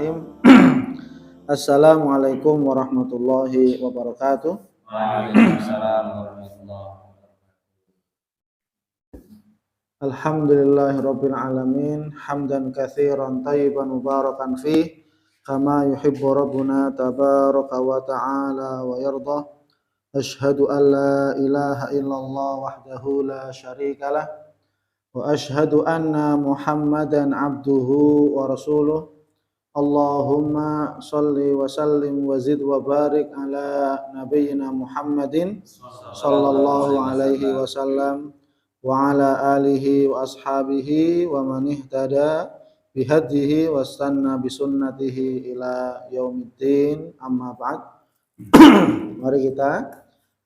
Bismillahirrahmanirrahim. Assalamualaikum warahmatullahi wabarakatuh. Waalaikumsalam warahmatullahi wabarakatuh. Alhamdulillahirabbil alamin, hamdan katsiran thayyiban mubarakan fih, kama yuhibbu rabbuna tabaraka wa ta'ala wa yarda. Asyhadu an la ilaha illallah wahdahu la syarikalah wa asyhadu anna Muhammadan abduhu wa rasuluh. Allahumma sholli wa sallim wa zid wa barik ala nabiyyina Muhammadin sallallahu alaihi wasallam wa ala alihi wa ashabihi wa man ihtada bihadihi wastanna bisunnatihi ila yaumiddin, amma ba'd. Mari kita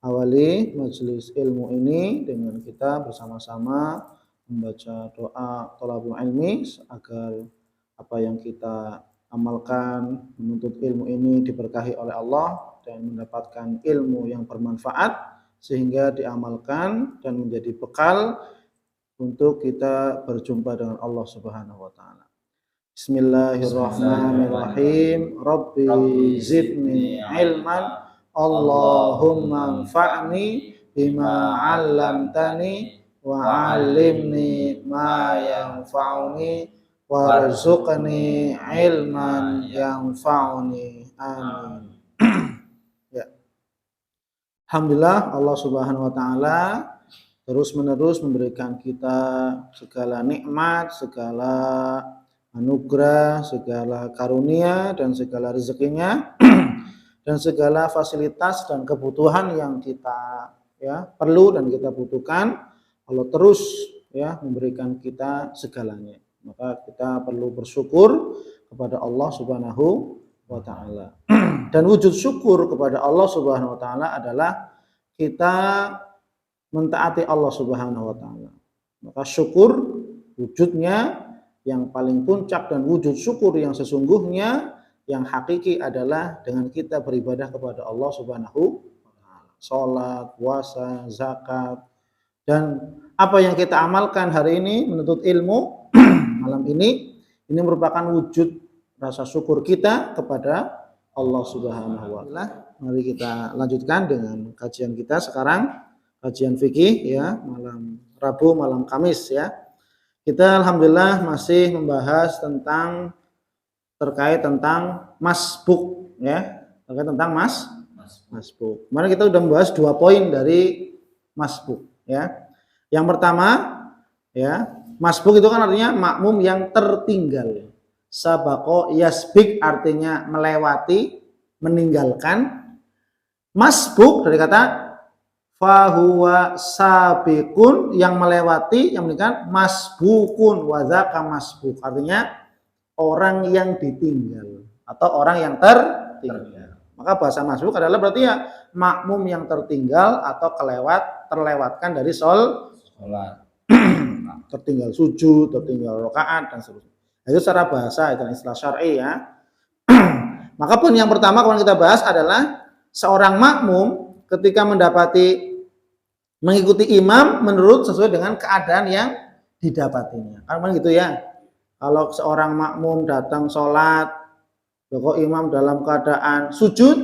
awali majelis ilmu ini dengan kita bersama-sama membaca doa thalabul ilmi agar apa yang kita amalkan menuntut ilmu ini diberkahi oleh Allah dan mendapatkan ilmu yang bermanfaat sehingga diamalkan dan menjadi bekal untuk kita berjumpa dengan Allah Subhanahu wa taala. Bismillahirrahmanirrahim. Rabbi zidni ilman, Allahumma anfa'ni bima 'allamtani wa 'allimni ma yanfa'uni warzuqni ilman yanfa'uni, amin. Ya. Alhamdulillah, Allah Subhanahu wa taala terus-menerus memberikan kita segala nikmat, segala anugerah, segala karunia dan segala rezekinya dan segala fasilitas dan kebutuhan yang kita perlu dan kita butuhkan. Allah terus memberikan kita segalanya. Maka kita perlu bersyukur kepada Allah Subhanahu wa taala. Dan wujud syukur kepada Allah Subhanahu wa taala adalah kita mentaati Allah Subhanahu wa taala. Maka syukur wujudnya yang paling puncak dan wujud syukur yang sesungguhnya yang hakiki adalah dengan kita beribadah kepada Allah Subhanahu wa taala. Salat, puasa, zakat, dan apa yang kita amalkan hari ini menuntut ilmu malam ini merupakan wujud rasa syukur kita kepada Allah Subhanahu wa taala. Mari kita lanjutkan dengan kajian kita sekarang, kajian fikih malam Rabu, malam Kamis Kita alhamdulillah masih membahas terkait tentang masbuk terkait tentang masbuk. Kemarin kita sudah membahas 2 poin dari masbuk Yang pertama masbuk itu kan artinya makmum yang tertinggal. Sabaqo yasbik artinya melewati, meninggalkan. Masbuk dari kata fahuwa sabiqun, yang melewati, yang meninggalkan. Masbukun wadzaka masbuk artinya orang yang ditinggal atau orang yang tertinggal. Maka bahasa masbuk adalah berarti makmum yang tertinggal atau terlewatkan dari sholat. Tertinggal sujud, tertinggal rakaat dan seterusnya. Itu secara bahasa, itu istilah syar'i Maka pun yang pertama kemarin kita bahas adalah seorang makmum ketika mengikuti imam menurut sesuai dengan keadaan yang didapatinya. Kan gitu Kalau seorang makmum datang sholat, kok imam dalam keadaan sujud,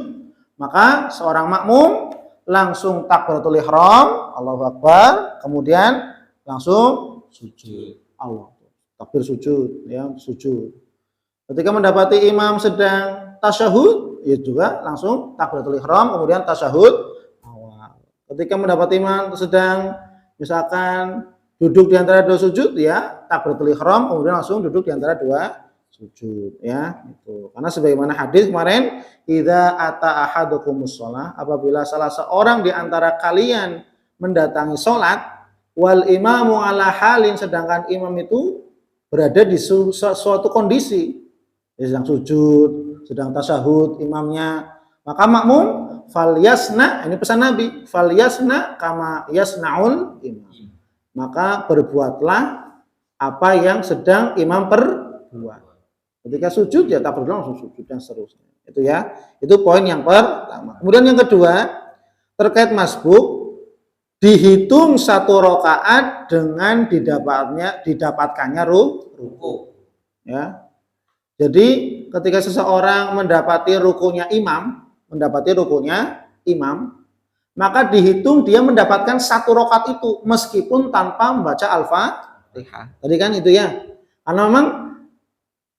maka seorang makmum langsung takbiratul ihram, Allahu Akbar, kemudian langsung sujud. Allah takbir sujud sujud. Ketika mendapati imam sedang tasyahud, juga langsung takbiratul ihram kemudian tasyahud awal. Ketika mendapati imam sedang misalkan duduk di antara 2 sujud, takbiratul ihram kemudian langsung duduk di antara 2 sujud itu. Karena sebagaimana hadis kemarin, idza ata ahadukumus shalah, apabila salah seorang di antara kalian mendatangi salat, wal imamu ala halin, sedangkan imam itu berada di suatu kondisi, sedang sujud, sedang tasyahud imamnya, maka makmum falyasna, ini pesan Nabi, falyasna kama yasnaul imam, maka berbuatlah apa yang sedang imam perbuat. Ketika sujud tak perlu langsung sujud dan seterusnya. Itu poin yang pertama. Kemudian yang kedua terkait masbuk, dihitung 1 rakaat dengan didapatkannya ruku. Jadi ketika seseorang mendapati rukunya imam, maka dihitung dia mendapatkan 1 rakaat itu meskipun tanpa membaca Al-Fatihah. Tadi kan itu ya. Karena memang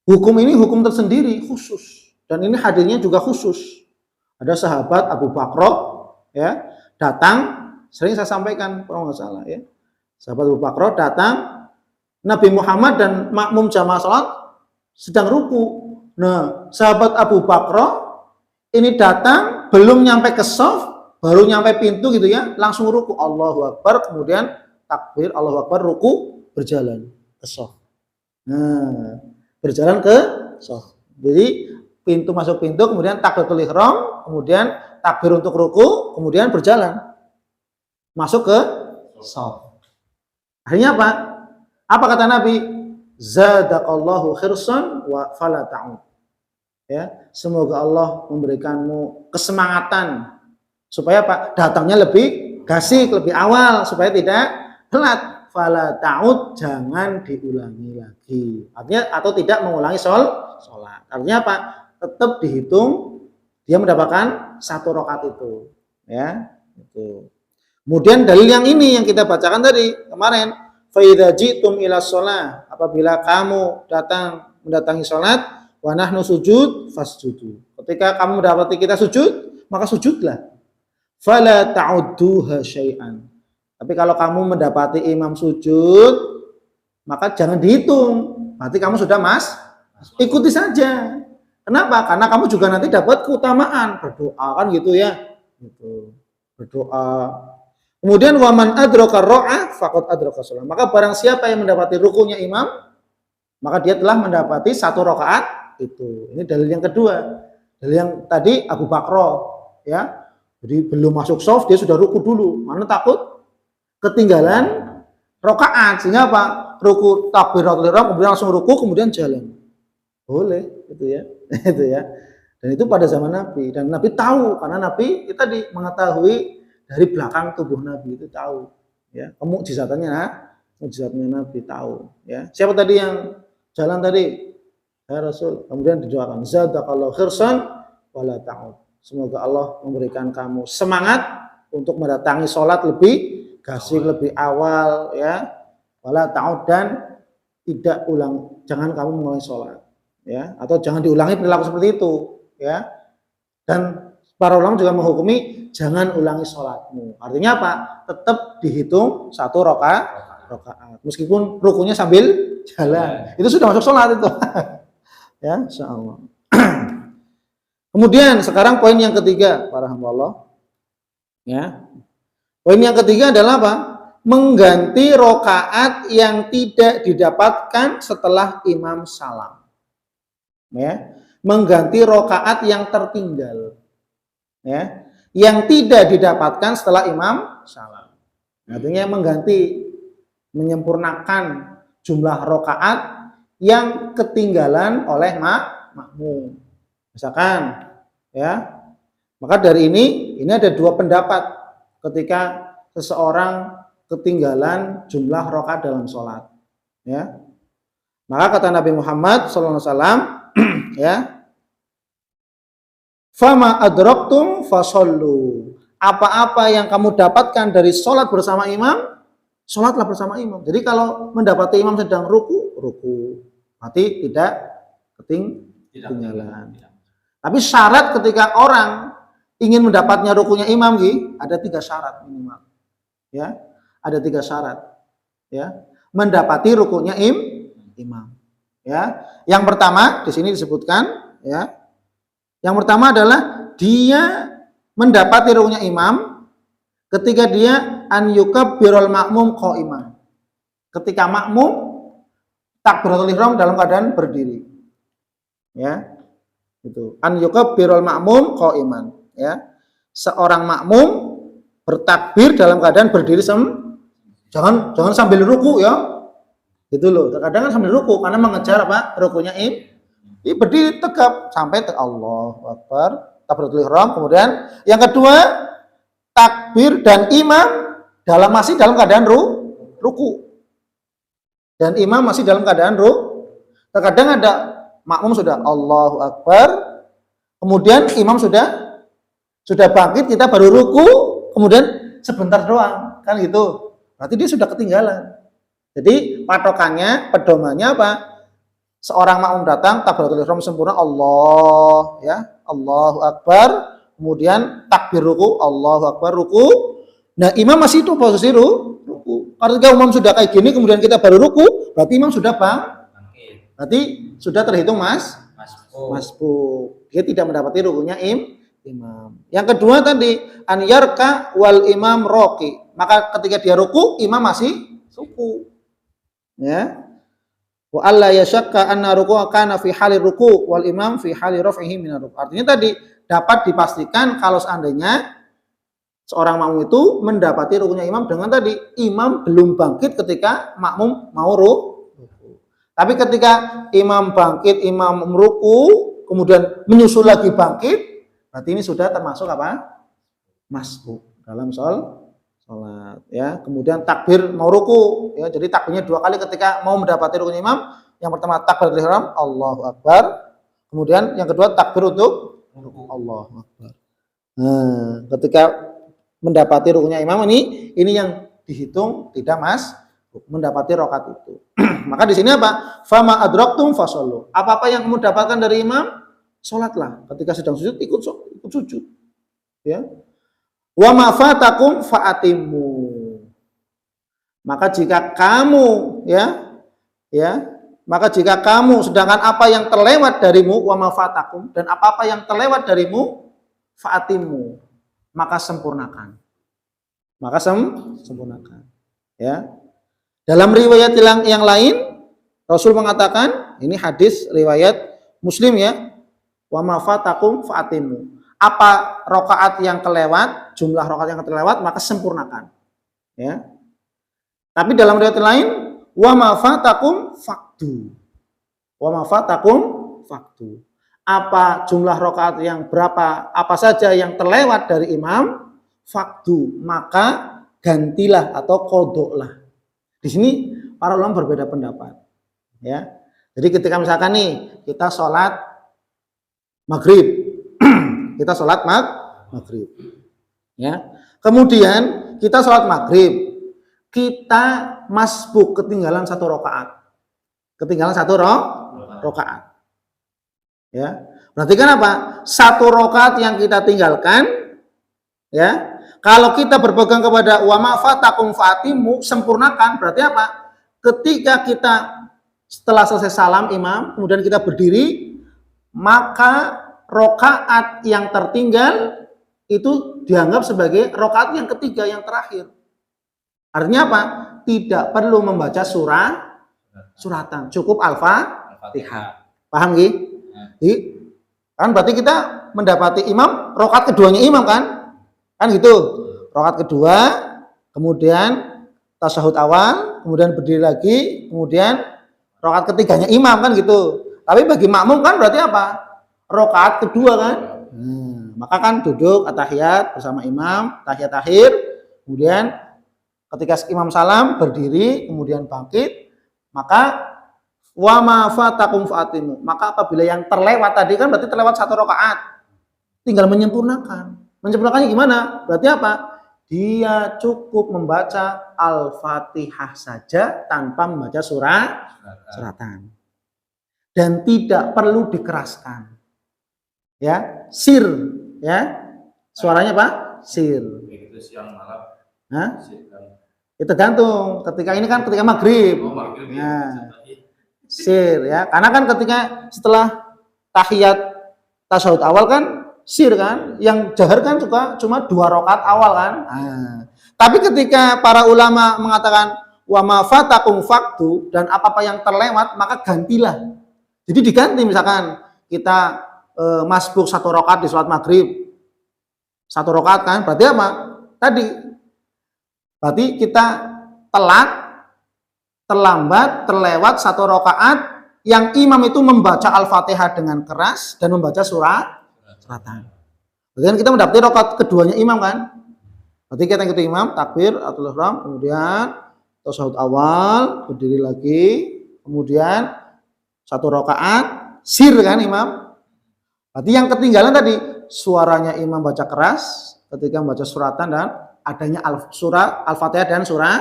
hukum ini hukum tersendiri khusus dan ini hadirnya juga khusus. Ada sahabat Abu Bakr ya, datang, sering saya sampaikan kalau nggak salah ya. Sahabat Abu Bakr datang, Nabi Muhammad dan makmum jamaah salat sedang ruku. Nah, sahabat Abu Bakr ini datang belum nyampe ke shaf, baru nyampe pintu gitu ya, langsung ruku, Allahu Akbar, kemudian takbir, Allahu Akbar, ruku, berjalan ke shaf. Nah, berjalan ke shaf. Jadi pintu masuk pintu, kemudian takbiratul ihram, kemudian takbir untuk ruku, kemudian berjalan masuk ke shaf. Akhirnya apa? Apa kata Nabi? Zadaqallahu khirsan wa fala ta'ud. Ya, semoga Allah memberikanmu kesemangatan supaya apa? Datangnya lebih gasik, lebih awal supaya tidak telat. Fala ta'ud, jangan diulangi lagi. Artinya atau tidak mengulangi sholat. Artinya apa? Tetap dihitung dia mendapatkan 1 rakaat itu. Ya, itu. Kemudian dalil yang ini yang kita bacakan tadi kemarin, fa idza jitum ila shalah, apabila kamu datang mendatangi salat, wa nahnu sujud fasjudu. Ketika kamu mendapati kita sujud, maka sujudlah. Fala ta'udduha syai'an. Tapi kalau kamu mendapati imam sujud, maka jangan dihitung. Berarti kamu sudah ikuti saja. Kenapa? Karena kamu juga nanti dapat keutamaan berdoa kan gitu ya. Gitu. Berdoa. Kemudian waman adraka ra'ah faqad adraka shalah. Maka barang siapa yang mendapati rukunya imam, maka dia telah mendapati 1 rakaat itu. Ini dalil yang kedua. Dalil yang tadi Abu Bakr ya. Jadi belum masuk shaf dia sudah ruku dulu. Mana takut ketinggalan rakaat. Sehingga apa? Ruku takbiratul ihram kemudian langsung ruku kemudian jalan. Boleh gitu ya. Itu ya. Dan itu pada zaman Nabi dan Nabi tahu karena Nabi itu tadi mengetahui dari belakang tubuh Nabi itu tahu ya. Mukjizatnya Nabi tahu ya. Siapa tadi yang jalan tadi? Ya Rasul. Kemudian didoakan zadaqallahu khirsan wala ta'ud. Semoga Allah memberikan kamu semangat untuk mendatangi sholat lebih gasik, lebih awal ya. Wala ta'ud, dan tidak jangan kamu mengulangi sholat ya, atau jangan diulangi perilaku seperti itu ya. Dan para ulama juga menghukumi jangan ulangi sholatmu. Artinya apa? Tetap dihitung 1 rakaat meskipun rukunya sambil jalan. Itu sudah masuk sholat itu. Ya, insyaallah. Kemudian sekarang poin yang ketiga, para hamba Allah. Ya. Poin yang ketiga adalah apa? Mengganti rakaat yang tidak didapatkan setelah imam salam. Ya. Mengganti rakaat yang tertinggal. Ya. Yang tidak didapatkan setelah imam salam. Artinya mengganti, menyempurnakan jumlah rakaat yang ketinggalan oleh makmum. Misalkan ya, maka dari ini ada 2 pendapat ketika seseorang ketinggalan jumlah rakaat dalam sholat ya. Maka kata Nabi Muhammad SAW ya, fama adraktum fasallu, apa-apa yang kamu dapatkan dari sholat bersama imam, sholatlah bersama imam. Jadi kalau mendapati imam sedang ruku, berarti tidak ketinggalan. Tapi syarat ketika orang ingin mendapatnya rukunya imam, ada 3 syarat minimal. Ya, ada 3 syarat. Ya, mendapati rukunya imam. Ya, yang pertama di sini disebutkan, ya. Yang pertama adalah dia mendapati rukunya imam ketika dia an yukabbirul makmum qaiman. Ketika makmum takbiratul ihram dalam keadaan berdiri. Ya. Itu an yukabbirul makmum qaiman ya. Seorang makmum bertakbir dalam keadaan berdiri jangan sambil ruku ya. Gitu loh. Terkadang kan sambil ruku karena mengejar apa? Rukunya berdiri tegap sampai Allahu Akbar, takbiratul ihram. Kemudian yang kedua, takbir dan imam masih dalam keadaan ruku. Dan imam masih dalam keadaan ruku. Terkadang ada makmum sudah Allahu Akbar, kemudian imam sudah bangkit, kita baru ruku, kemudian sebentar doang, kan gitu. Berarti dia sudah ketinggalan. Jadi patokannya, pedomannya apa? Seorang makmum datang, takbiratul ihram sempurna, Allah, ya, Allahu Akbar, kemudian takbir ruku, Allahu Akbar, ruku. Nah, imam masih itu posisi ruku. Ketika imam sudah kayak gini, kemudian kita baru ruku, berarti imam sudah Bangkit. berarti sudah terhitung Masbuk. masbuk. Dia tidak mendapati rukunya imam. Yang kedua tadi, an yarka wal imam roki. Maka ketika dia ruku, imam masih ruku. Ya. Wa alla yashakka anna ruku'a kana fi halir ruku' wal imam fi hali raf'ihi minar ruku'. Artinya tadi dapat dipastikan kalau seandainya seorang makmum itu mendapati rukunya imam dengan tadi imam belum bangkit ketika makmum mau ruku'. Tapi ketika imam bangkit, imam ruku', kemudian menyusul lagi bangkit, berarti ini sudah termasuk apa? Masbuk dalam sholat, ya. Kemudian takbir mau ruku, ya. Jadi takbirnya 2 kali ketika mau mendapati rukunya imam. Yang pertama takbiratul ihram, Allahu Akbar. Kemudian yang kedua takbir untuk Allahu Akbar. Nah, ketika mendapati rukunya imam ini yang dihitung tidak mendapati rakaat itu. Maka di sini apa? Fama adraktum fasallu. Apa-apa yang kamu dapatkan dari imam, salatlah. Ketika sedang sujud ikut sujud. Ya. Wa ma fatakum fa'atimmu. Maka jika kamu maka jika kamu sedangkan apa yang terlewat darimu wa ma fatakum dan apa-apa yang terlewat darimu fa'atimmu, maka sempurnakan. Sempurnakan. Ya. Dalam riwayat yang lain Rasul mengatakan, ini hadis riwayat Muslim ya, wa ma fatakum fa'atimmu. Apa rakaat yang kelewat, jumlah rakaat yang terlewat, maka sempurnakan. Ya. Tapi dalam riwayat lain, wa ma fatakum faqdu. Wa ma fatakum faqdu. Apa jumlah rakaat yang berapa, apa saja yang terlewat dari imam, faqdu, maka gantilah atau qodoklah. Di sini para ulama berbeda pendapat. Ya. Jadi ketika misalkan nih kita sholat maghrib, kita sholat maghrib, ya. Kemudian kita sholat maghrib, kita masbuk ketinggalan 1 rakaat, rakaat, ya. Berarti kan apa? 1 rakaat yang kita tinggalkan, ya. Kalau kita berpegang kepada wa ma fatakum fa'atimmu, sempurnakan. Berarti apa? Ketika kita setelah selesai salam imam, kemudian kita berdiri, maka rakaat yang tertinggal itu dianggap sebagai rakaat yang ketiga, yang terakhir. Artinya apa? Tidak perlu membaca suratan, cukup Al-Fatihah. Paham nggih? Kan berarti kita mendapati imam, rakaat keduanya imam kan gitu. Rakaat kedua, kemudian tasyahud awal, kemudian berdiri lagi, kemudian rakaat ketiganya imam kan gitu. Tapi bagi makmum kan berarti apa? Rakaat kedua kan, maka kan duduk atahiyat bersama imam, tahiyat akhir, kemudian ketika imam salam berdiri, kemudian bangkit, maka wa ma fatakum fa'atimu, maka apabila yang terlewat tadi kan berarti terlewat 1 rakaat, tinggal menyempurnakan. Menyempurnakannya gimana? Berarti apa? Dia cukup membaca Al-Fatihah saja tanpa membaca suratan, dan tidak perlu dikeraskan. Ya, sir, ya, suaranya apa? Sir. Begitu siang malam. Hah? Itu tergantung. Ketika ini kan ketika maghrib. Ya, sir, ya. Karena kan ketika setelah tahiyat tasyahud awal kan sir kan, yang jahar kan juga cuma 2 rakaat awal kan. Tapi ketika para ulama mengatakan wa ma fatakum faqdu, dan apa-apa yang terlewat maka gantilah. Jadi diganti, misalkan kita masbuk 1 rakaat di sholat maghrib, 1 rakaat kan, berarti apa? Berarti kita terlambat, terlewat 1 rakaat yang imam itu membaca Al-Fatihah dengan keras dan membaca suratan. Berarti kan kita mendapati rakaat keduanya imam kan? Berarti kita ikut imam, takbir atau ihram, kemudian tasyahud awal, berdiri lagi, kemudian 1 rakaat, sir kan imam. Berarti yang ketinggalan tadi suaranya imam baca keras ketika membaca suratan dan adanya surah Al-Fatihah dan surah.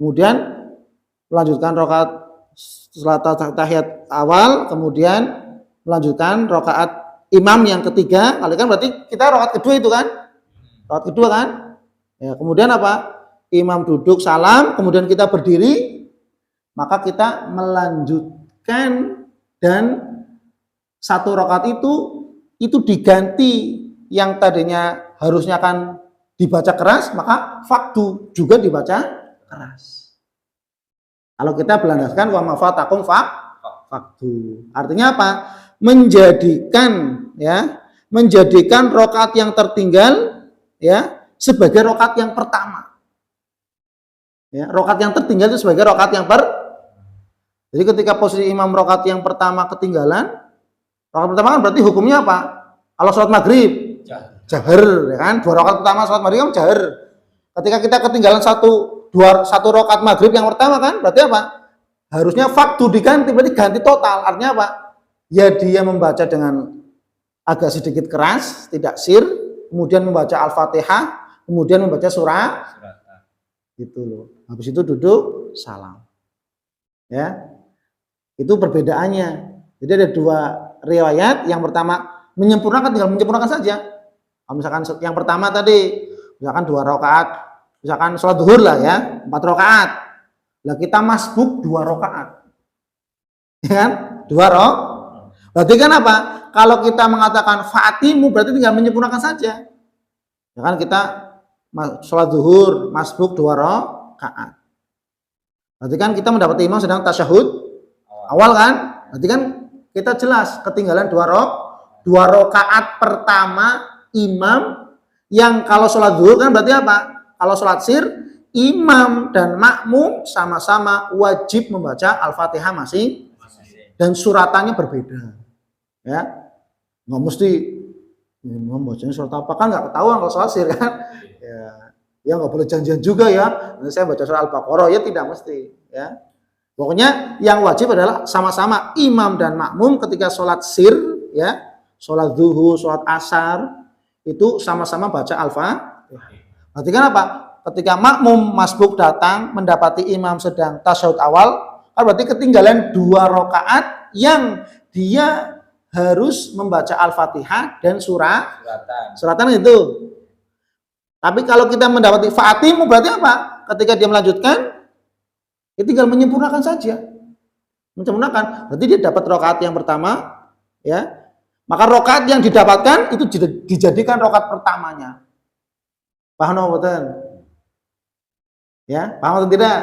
Kemudian melanjutkan rakaat salat tahiyat awal, kemudian melanjutkan rakaat imam yang ketiga. Kali kan berarti kita rakaat kedua itu kan? Rakaat kedua kan? Ya, kemudian apa? Imam duduk salam, kemudian kita berdiri, maka kita melanjutkan dan satu rakaat itu diganti yang tadinya harusnya kan dibaca keras, maka fakdu juga dibaca keras. Kalau kita berlandaskan wa ma fatakum fakdu. Artinya apa? Menjadikan rakaat yang tertinggal ya sebagai rakaat yang pertama. Ya, rakaat yang tertinggal itu sebagai rakaat yang Jadi ketika posisi imam rakaat yang pertama ketinggalan, rakaat pertama kan berarti hukumnya apa? Kalau sholat maghrib jahar, ya kan? 2 rakaat pertama sholat maghrib kan jahar. Ketika kita ketinggalan satu rakaat maghrib yang pertama kan, berarti apa? Harusnya faktu diganti, berarti ganti total. Artinya apa? Ya dia membaca dengan agak sedikit keras, tidak sir, kemudian membaca Al-Fatihah, kemudian membaca surah, gitu loh. Habis itu duduk salam. Ya, itu perbedaannya. Jadi ada 2 riwayat. Yang pertama menyempurnakan, tinggal menyempurnakan saja. Kalau misalkan yang pertama tadi, misalkan 2 rakaat, misalkan sholat zuhur lah ya, 4 rakaat. Lah kita masbuk 2 rakaat. Ya kan? 2 rakaat. Berarti kan apa? Kalau kita mengatakan fatimu berarti tinggal menyempurnakan saja. Ya kan kita sholat zuhur masbuk 2 rakaat. Berarti kan kita mendapati imam sedang tasyahud awal kan? Berarti kan kita jelas ketinggalan 2 rakaat pertama imam yang kalau sholat zuhur kan berarti apa? Kalau sholat sir, imam dan makmum sama-sama wajib membaca Al-Fatihah masing dan suratannya berbeda. Ya, nggak mesti imam bacanya surat apa kan nggak ketahuan kalau sholat sir kan? Ya nggak boleh janjian juga ya. Nanti saya baca surah Al-Baqarah ya tidak mesti. Ya, pokoknya yang wajib adalah sama-sama imam dan makmum ketika sholat sir, ya, sholat zuhur, sholat asar itu sama-sama baca Al-Fatihah. Berarti kan apa? Ketika makmum masbuk datang mendapati imam sedang tasyahud awal, kan berarti ketinggalan 2 rakaat yang dia harus membaca Al-Fatihah dan suratan itu. Tapi kalau kita mendapati fatimu berarti apa? Ketika dia melanjutkan, dia tinggal menyempurnakan saja. Menyempurnakan, berarti dia dapat rakaat yang pertama, ya. Maka rakaat yang didapatkan itu dijadikan rakaat pertamanya. Paham atau betul? Ya, paham atau tidak?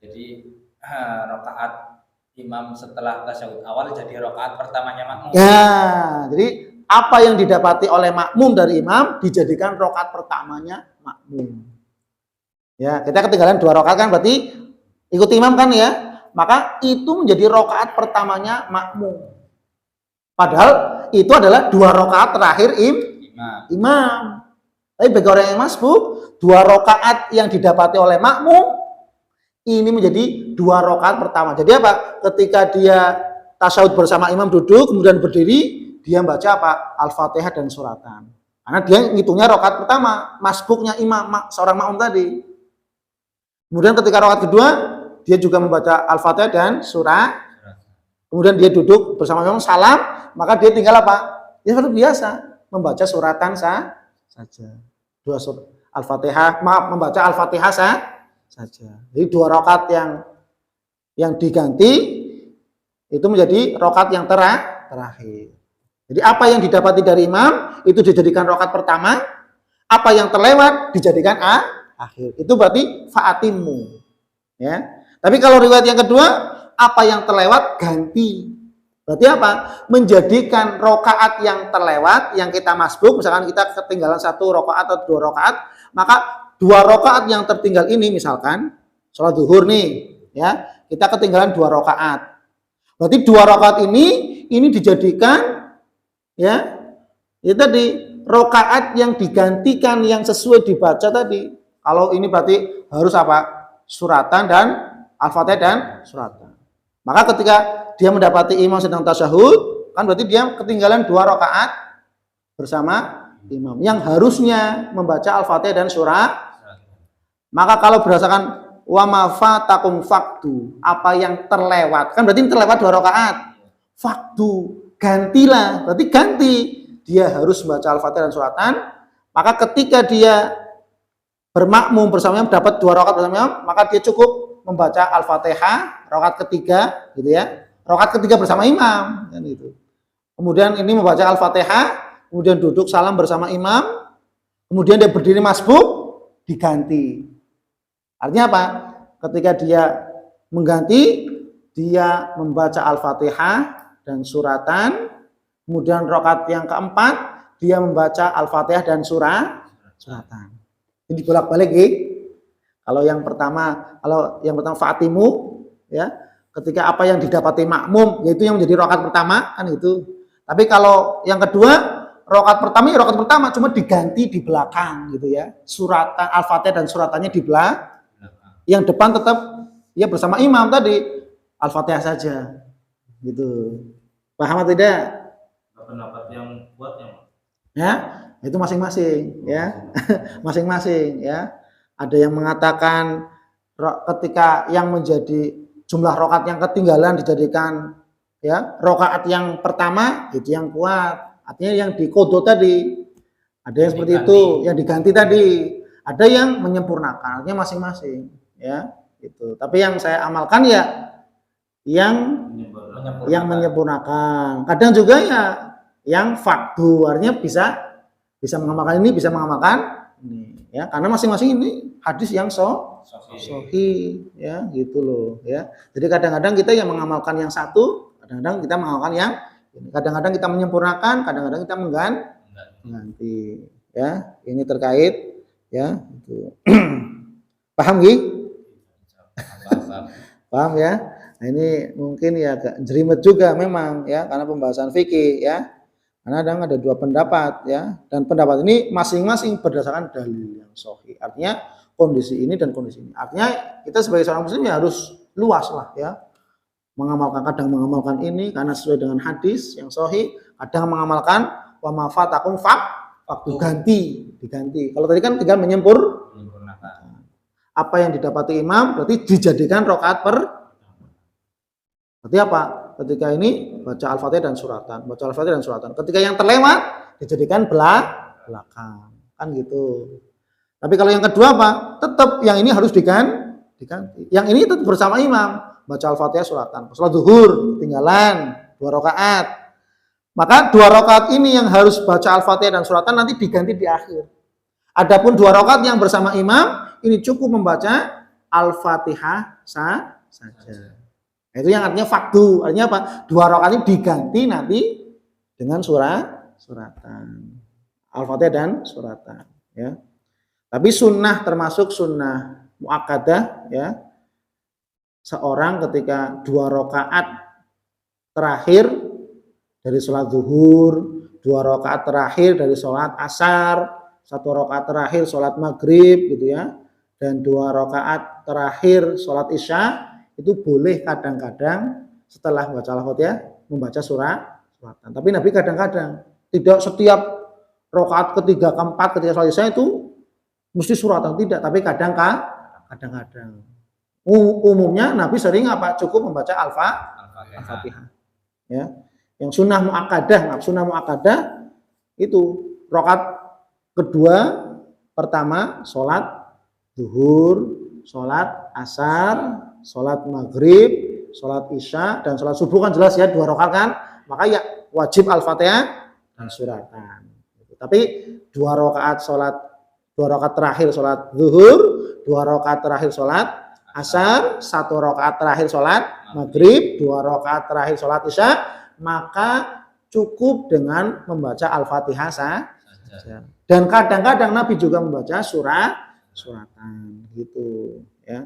Jadi rakaat imam setelah tasyahud awal jadi rakaat pertamanya makmum. Ya, jadi apa yang didapati oleh makmum dari imam dijadikan rakaat pertamanya makmum. Ya, kita ketinggalan 2 rakaat kan berarti ikut imam kan ya, maka itu menjadi rakaat pertamanya makmum. Padahal itu adalah 2 rakaat terakhir imam. Tapi bagi orang yang masbuk, 2 rakaat yang didapati oleh makmum ini menjadi 2 rakaat pertama. Jadi apa? Ketika dia tasyahud bersama imam duduk, kemudian berdiri, dia baca apa? Al-Fatihah dan suratan. Karena dia ngitungnya rakaat pertama, masbuknya imam, seorang makmum tadi. Kemudian ketika rakaat kedua, dia juga membaca Al-Fatihah dan surah. Kemudian dia duduk bersama imam salam, maka dia tinggal apa? Dia seperti biasa membaca suratan saja. 2 surat Al-Fatihah, membaca Al-Fatihah saja. Jadi 2 rakaat yang diganti itu menjadi rakaat yang terakhir. Jadi apa yang didapati dari imam itu dijadikan rakaat pertama, apa yang terlewat dijadikan akhir. Itu berarti fa'atimu. Ya. Tapi kalau riwayat yang kedua, apa yang terlewat ganti. Berarti apa? Menjadikan rakaat yang terlewat, yang kita masbuk, misalkan kita ketinggalan 1 rakaat atau 2 rakaat, maka 2 rakaat yang tertinggal ini misalkan sholat zuhur nih, ya, kita ketinggalan 2 rakaat. Berarti 2 rakaat ini dijadikan ya, itu tadi rakaat yang digantikan yang sesuai dibaca tadi. Kalau ini berarti harus apa? Suratan dan Al-Fatihah dan suratan. Maka ketika dia mendapati imam sedang tasyahud, kan berarti dia ketinggalan 2 rakaat bersama imam yang harusnya membaca Al-Fatihah dan surah. Maka kalau berdasarkan wa ma fatakum faktu, apa yang terlewat, kan berarti terlewat 2 rakaat. Faktu, gantilah, berarti ganti. Dia harus membaca Al-Fatihah dan suratan. Maka ketika dia bermakmum bersama imam, dapat 2 rakaat bersama imam, maka dia cukup membaca Al-Fatihah rakaat ketiga, gitu ya. Rakaat ketiga bersama imam, kan gitu. Kemudian ini membaca Al-Fatihah, kemudian duduk salam bersama imam, kemudian dia berdiri masbuk, diganti. Artinya apa? Ketika dia mengganti, dia membaca Al-Fatihah dan suratan, kemudian rakaat yang keempat, dia membaca Al-Fatihah dan suratan. Ini bolak-balik ya. Kalau yang pertama Fatimu, ya, ketika apa yang didapati makmum, yaitu yang menjadi rakaat pertama, kan itu. Tapi kalau yang kedua, rakaat pertama cuma diganti di belakang gitu ya. Suratan Al-Fatihah dan suratannya di belakang. Yang depan tetap ya bersama imam tadi Al-Fatihah saja. Gitu. Paham atau tidak? Pendapat yang kuat yang Ya, itu masing-masing ya. Masing-masing ya. Ada yang mengatakan ketika yang menjadi jumlah rakaat yang ketinggalan dijadikan ya rakaat yang pertama itu yang kuat. Artinya yang diqodho tadi. Ada yang seperti itu, yang diganti tadi. Ada yang menyempurnakan, artinya masing-masing ya, itu. Tapi yang saya amalkan ya yang menyempurnakan. Kadang juga ya yang fakdu, artinya bisa mengamalkan ini, bisa mengamalkan ini ya, karena masing-masing ini hadis yang sahih ya, gitu loh ya. Jadi kadang-kadang kita yang mengamalkan yang satu, kadang-kadang kita mengamalkan yang ini. Kadang-kadang kita menyempurnakan, kadang-kadang kita mengganti ya. Ini terkait ya itu. Paham Gi? Paham ya? Nah, ini mungkin ya agak jerimet juga memang ya, karena pembahasan fikih ya. Karena ada 2 pendapat ya, dan pendapat ini masing-masing berdasarkan dalil yang sahih. Artinya kondisi ini dan kondisi ini. Artinya kita sebagai seorang muslim ya harus luas lah ya. Kadang mengamalkan ini karena sesuai dengan hadis yang sahih, kadang mengamalkan wa ma fatakum faktu diganti. Kalau tadi kan tinggal menyempurnakan. Apa yang didapati imam berarti dijadikan rakaat berarti apa? Ketika ini baca Al-Fatihah dan suratan. Ketika yang terlewat dijadikan belakang. Kan gitu. Tapi kalau yang kedua apa? Tetap yang ini harus diganti. Yang ini tetap bersama imam, baca Al-Fatihah suratan. Salat zuhur tinggalan 2 rakaat. Maka 2 rakaat ini yang harus baca Al-Fatihah dan suratan nanti diganti di akhir. Adapun 2 rakaat yang bersama imam ini cukup membaca Al-Fatihah saja. Itu yang artinya fakdu. Artinya apa? 2 rakaat ini diganti nanti dengan suratan. Al-Fatihah dan suratan ya. Tapi sunnah termasuk sunnah muakkadah ya. Seorang ketika 2 rakaat terakhir dari sholat zuhur, 2 rakaat terakhir dari sholat asar, 1 rakaat terakhir sholat maghrib gitu ya, dan 2 rakaat terakhir sholat isya, itu boleh kadang-kadang setelah membaca Al-Fatihah membaca suratan. Tapi Nabi kadang-kadang, tidak setiap rakaat ketiga, keempat, ketika sholat isya itu mesti suratan, tidak. Tapi kadang-kadang. Umumnya Nabi sering apa? Cukup membaca Al-Fatihah. Ya. Yang sunnah muakkadah itu rakaat kedua, pertama sholat zuhur, sholat asar, sholat maghrib, sholat isya, dan sholat subuh kan jelas ya 2 rakaat kan, maka ya wajib Al-Fatihah dan suratan. Tapi 2 rakaat terakhir sholat zuhur, 2 rakaat terakhir sholat asar, 1 rakaat terakhir sholat maghrib, 2 rakaat terakhir sholat isya, maka cukup dengan membaca Al-Fatihah saja. Dan kadang-kadang Nabi juga membaca suratan gitu ya.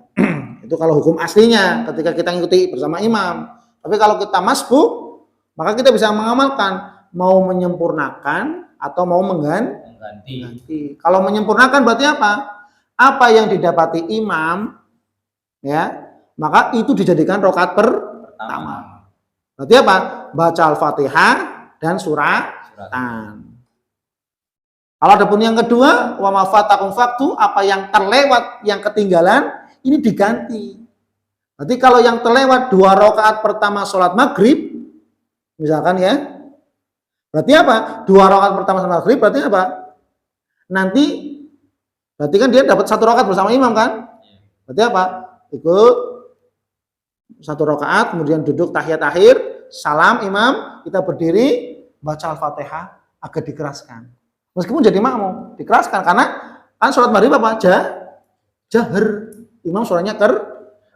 Itu kalau hukum aslinya ketika kita ngikuti bersama imam. Tapi kalau kita masbuk, maka kita bisa mengamalkan mau menyempurnakan atau mau mengganti. Kalau menyempurnakan berarti apa? Apa yang didapati imam ya, maka itu dijadikan rakaat pertama. Berarti apa? Baca Al-Fatihah dan suratan. Kalau ada pun yang kedua, wa ma fatakum faktu, apa yang terlewat, yang ketinggalan, ini diganti. Berarti kalau yang terlewat 2 rakaat pertama sholat maghrib, misalkan ya, berarti apa? 2 rakaat pertama sholat maghrib, berarti apa? Nanti, berarti kan dia dapat 1 rakaat bersama imam kan? Berarti apa? Ikut 1 rakaat, kemudian duduk tahiyat akhir, salam imam, kita berdiri, baca Al-Fatihah agak dikeraskan. Meskipun jadi makmum, dikeraskan karena kan sholat maghrib apa? Jahar. Imam suaranya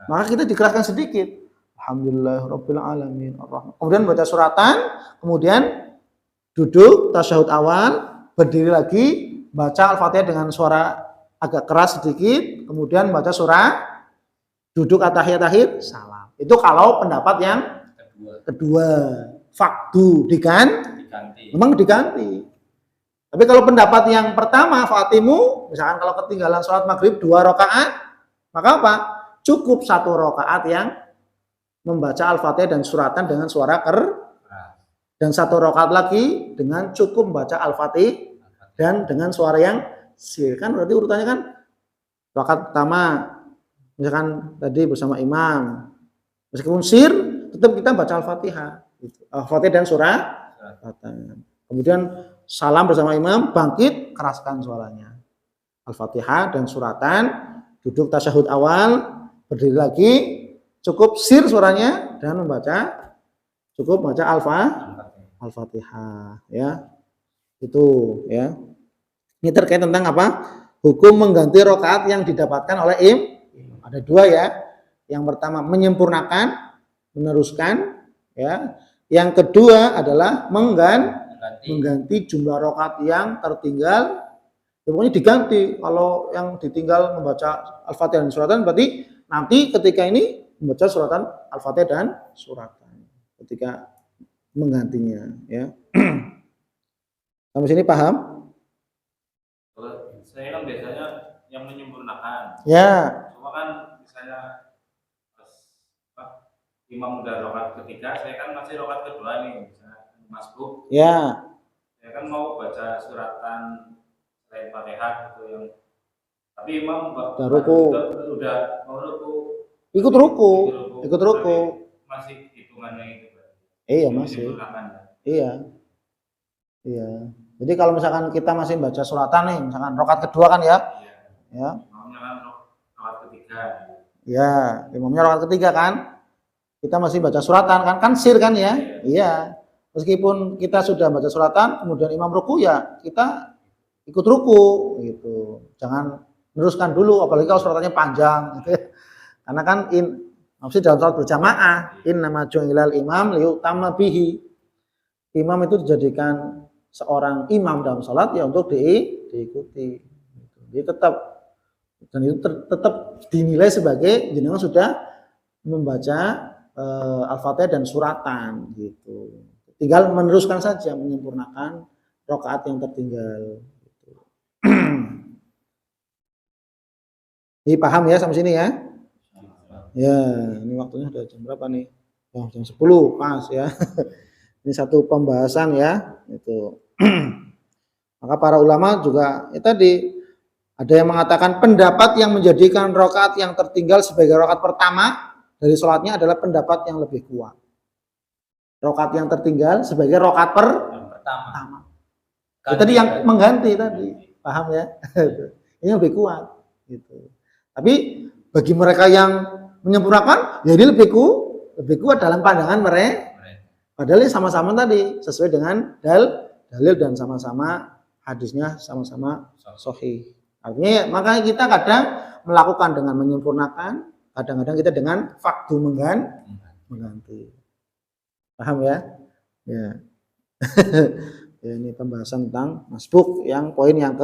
maka kita dikeraskan sedikit. Alhamdulillahirabbil alamin. Kemudian baca suratan, kemudian duduk tasyahud awal, berdiri lagi, baca Al-Fatihah dengan suara agak keras sedikit, kemudian baca surah, duduk at-tahiyat akhir, salam. Itu kalau pendapat yang kedua. Fakdu diganti. Memang diganti. Tapi kalau pendapat yang pertama, Fatimu, misalkan kalau ketinggalan sholat maghrib 2 rakaat, maka apa? Cukup 1 rakaat yang membaca Al-Fatihah dan suratan dengan suara dan 1 rakaat lagi dengan cukup membaca Al-Fatihah dan dengan suara yang sir. Kan berarti urutannya kan rakaat pertama, misalkan tadi bersama imam, meskipun sir, tetap kita baca Al-Fatihah. Al-Fatihah dan suratan. Kemudian salam bersama imam, bangkit, keraskan suaranya. Al-Fatihah dan suratan, duduk tasyahud awal, berdiri lagi, cukup sir suaranya dan cukup baca Al-Fatihah, ya. Itu ya. Ini terkait tentang apa? Hukum mengganti rakaat yang didapatkan oleh imam. Ada 2 ya. Yang pertama menyempurnakan, meneruskan, ya. Yang kedua adalah mengganti jumlah rakaat yang tertinggal. Ya, pokoknya diganti. Kalau yang ditinggal membaca Al-Fatihah dan suratan, berarti nanti ketika ini membaca suratan Al-Fatihah dan suratan ketika menggantinya, ya. Sampai sini paham? Saya kan biasanya yang menyempurnakan. Ya. Cuma kan misalnya pas imam udah rakaat ketiga, saya kan masih rakaat kedua nih, misalnya masbuk. Ya. Saya kan mau baca suratan selain Fatihah gitu yang, tapi imam udah mau ruku. Ikut ruku. Masih hitungannya itu. Iya, masih. Iya. Iya. Jadi kalau misalkan kita masih baca suratan nih, misalkan rakaat kedua kan ya? Ya. Imamnya kan rakaat ketiga. Ya, imamnya rakaat ketiga kan? Kita masih baca suratan kan sir kan ya? Iya. Meskipun kita sudah baca suratan, kemudian imam ruku ya kita ikut ruku gitu. Jangan meneruskan dulu, apalagi kalau suratannya panjang gitu ya. Karena kan maksudnya dalam sholat berjamaah, innama ju'ilal imam liyutamma bihi. Imam itu dijadikan seorang imam dalam sholat ya untuk diikuti. Jadi dan itu tetap dinilai sebagai jenengan sudah membaca Al-Fatihah dan suratan gitu. Tinggal meneruskan saja, menyempurnakan rakaat yang tertinggal. Gitu. Ini paham ya sampai sini ya? Ya, ini waktunya sudah jam berapa nih? Oh, jam 10 pas ya. Ini satu pembahasan ya, itu. Maka para ulama juga tadi ada yang mengatakan pendapat yang menjadikan rakaat yang tertinggal sebagai rakaat pertama dari sholatnya adalah pendapat yang lebih kuat. Rakaat yang tertinggal sebagai rakaat pertama. Tadi yang mengganti tadi, paham ya? Ini lebih kuat gitu. Tapi bagi mereka yang menyempurnakan, ya ini lebih kuat dalam pandangan mereka. Padahal ini sama-sama tadi sesuai dengan dalil dan sama-sama hadisnya sama-sama sahih. Artinya makanya kita kadang melakukan dengan menyempurnakan, kadang-kadang kita dengan fakdu mengganti. Paham ya? Ya. Ya, ini pembahasan tentang masbuk yang poin yang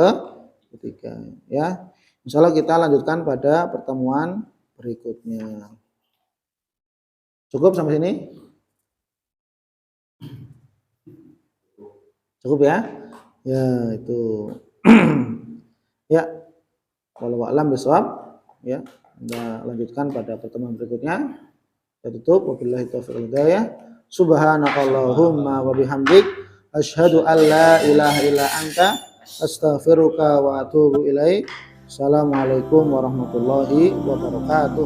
ketiga ya. Insyaallah kita lanjutkan pada pertemuan berikutnya. Cukup sampai sini? Cukup ya? Ya, itu. Ya. Wallahu a'lam bishawab. Ya, kita lanjutkan pada pertemuan berikutnya. Kita tutup, wabillahi taufiq wal hidayah. Subhanakallahumma wa bihamdik asyhadu an la ilaha illa anta astaghfiruka wa atubu ilaik. Assalamualaikum warahmatullahi wabarakatuh.